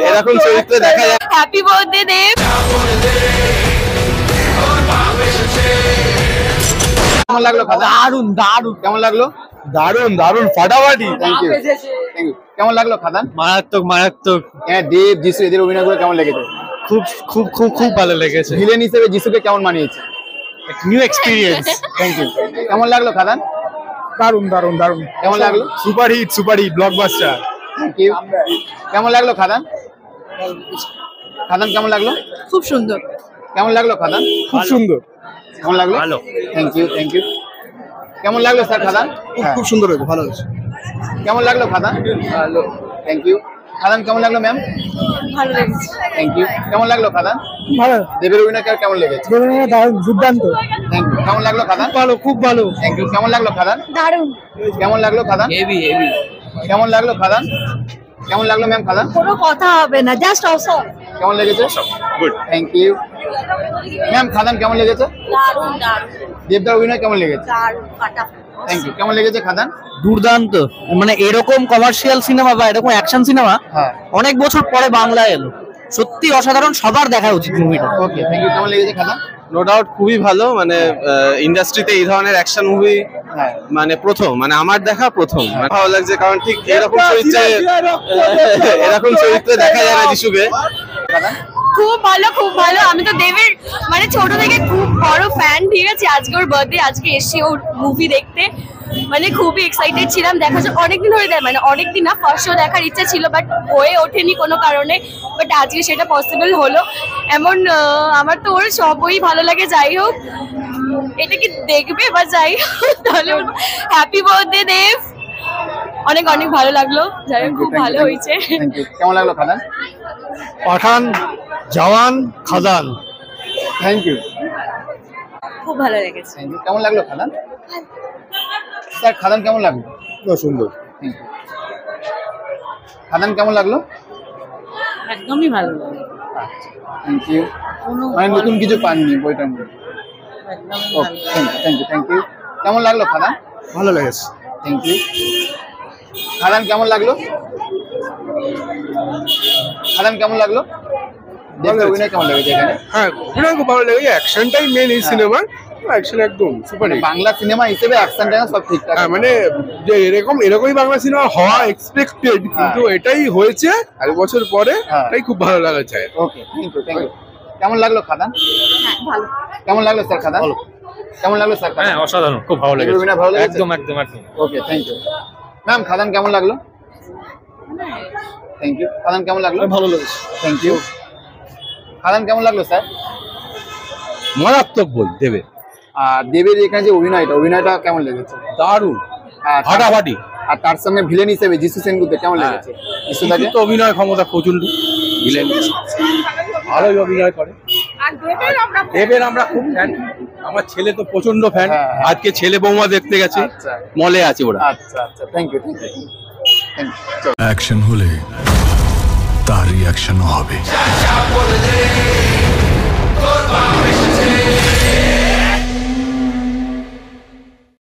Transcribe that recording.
এরকম চরিত্র দেখা যায়। Happy birthday Dev. কেমন লাগলো? দারুন দারুন। কেমন লাগলো? দারুন দারুন ফাটাফাটি। Thank you. কেমন লাগলো খাদান? মারাত্মক মারাত্মক। হ্যাঁ, দেব যিশু এদের অভিনয়গুলো কেমন লেগেছে? খুব খুব খুব খুব ভালো লেগেছে। ভিলেন হিসেবে যিশুকে কেমন মানিয়েছে? New experience. Thank you. কেমন লাগলো খাদান? দারুন দারুন দারুন। কেমন লাগলো? Super hit blockbuster. Thank you. কেমন লাগলো খাদান? খাদান কেমন লাগলো? খুব সুন্দর। কেমন লাগলো খাদান? খুব সুন্দর। কেমন লাগলো? ভালো। Thank you thank you. কেমন লাগলো স্যার খাদান? খুব সুন্দর হয়েছে, ভালো হয়েছে। কেমন লাগলো খাদান? ভালো। Thank you. খাদান কেমন লাগলো ম্যাম? ভালো লেগেছে। Thank you. কেমন লাগলো খাদান? ভালো। দেবের অভিনয় কেমন লেগেছে? দারুন দুর্দান্ত। Thank you. কেমন লাগলো খাদান? ভালো, খুব ভালো। Thank you. কেমন লাগলো খাদান? দারুন। কেমন লাগলো খাদান? Heavy heavy. কেমন লাগলো খাদান? কেমন লাগলো ম্যাম খাদান? কোনো কথা হবে না, জাস্ট অসম। কেমন লেগেছে? Good. Thank you. Ma'am Khadaan কেমন লেগেছে? দারুন দারুন দেবদার অভিনয় কেমন লেগেছে? দারুন ফাটাফাটি। Thank you. কেমন লেগেছে খাদান? দুর্দান্ত। মানে এরকম কমার্শিয়াল সিনেমা বা এরকম অ্যাকশন সিনেমা হ্যাঁ। অনেক বছর পরে বাংলায় এলো, সত্যি অসাধারণ, সবার দেখা উচিত মুভিটা। Okay thank you. কেমন লেগেছে খাদান? নো ডাউট খুবই ভালো। মানে ইন্ডাস্ট্রিতে এই ধরনের অ্যাকশন মুভি হ্যাঁ। মানে প্রথম, মানে আমার দেখা প্রথম। ভালো লাগছে কারণ ঠিক এরকম চরিত্রে দেখা যায় না যিশুকে। খাদান খুব ভালো খুব ভালো। আমি তো দেবের মানে ছোট থেকে খুব বড় ফ্যান, ঠিক আছে। আজকে ওর বার্থডে, আজকে এসে ওর মুভি দেখতে মানে খুবই এক্সাইটেড ছিলাম। দেখা যায় অনেকদিন ধরে মানে অনেকদিন না, ফার্স্ট শো দেখার ইচ্ছা ছিল বাট হয়ে ওঠেনি কোনো কারণে, বাট আজকে সেটা পসিবল হলো। এমন আমার তো ওর সবই ভালো লাগে। যাই হোক, এটা কি দেখবে বা যাই হোক, তাহলে হ্যাপি বার্থডে দেব। অনেক অনেক ভালো লাগলো। যাই হোক, খুব ভালো হয়েছে। Thank you. কেমন লাগলো খাদান? পাঠান, জওয়ান, খাদান। Thank you. খুব ভালো লেগেছে। Thank you. কেমন লাগলো খাদান? স্যার খাদান কেমন লাগলো? সুন্দর। Thank you. খাদান কেমন লাগলো? একদমই ভালো লাগে। Thank you. মানে নতুন কিছু পাননি বইটার মধ্যে। Okay thank you thank you thank you. কেমন লাগলো খাদান? ভালো লেগেছে। Thank you. খাদান কেমন লাগলো? খাদান কেমন লাগলো? দেবের অভিনয় কেমন লেগেছে এখানে? হ্যাঁ, অভিনয় খুব ভালো লেগেছে। অ্যাকশনটাই মেন এই সিনেমার। অ্যাকশন একদম সুপার হিট। বাংলা সিনেমা হিসেবে অ্যাকশনটা সব ঠিকঠাক। হ্যাঁ, মানে যে এরকমই বাংলা সিনেমা হওয়া এক্সপেক্টেড, কিন্তু এটাই হয়েছে এক বছর পরে। হ্যাঁ। এটাই খুব ভালো লাগা চাই। Okay thank you thank you. কেমন লাগলো খাদান? হ্যাঁ, ভালো। কেমন লাগলো স্যার খাদান? কেমন লাগলো স্যার? হ্যাঁ, অসাধারণ, খুব ভালো লেগেছে। অভিনয় ভালো লেগেছে? একদম একদম একদম। Okay thank you. Ma'am Khadaan কেমন লাগলো? Thank you. খাদান কেমন লাগলো? ভালো লেগেছে। Thank you. খাদান কেমন লাগলো স্যার? মারাত্মক বল দেবে। আর দেবের এখানে যে অভিনয়টা কেমন লেগেছে? দারুণ আর ফাটাফাটি। আর তার সঙ্গে ভিলেন হিসেবে যিশু সেনগুপ্ত কেমন লেগেছে? যিশুদাকে তো অভিনয় ক্ষমতা প্রচন্ড। ভিলেন ভালোই অভিনয় করে। দেবের আমরা খুব ফ্যান। আমার ছেলে তো প্রচন্ড ফ্যান। হ্যাঁ, হ্যাঁ। আজকে ছেলে বৌমা দেখতে গেছে, আচ্ছা মলে আছে ওরা। আচ্ছা আচ্ছা thank you thank you. Action হলে তার রিঅ্যাকশনও হবে।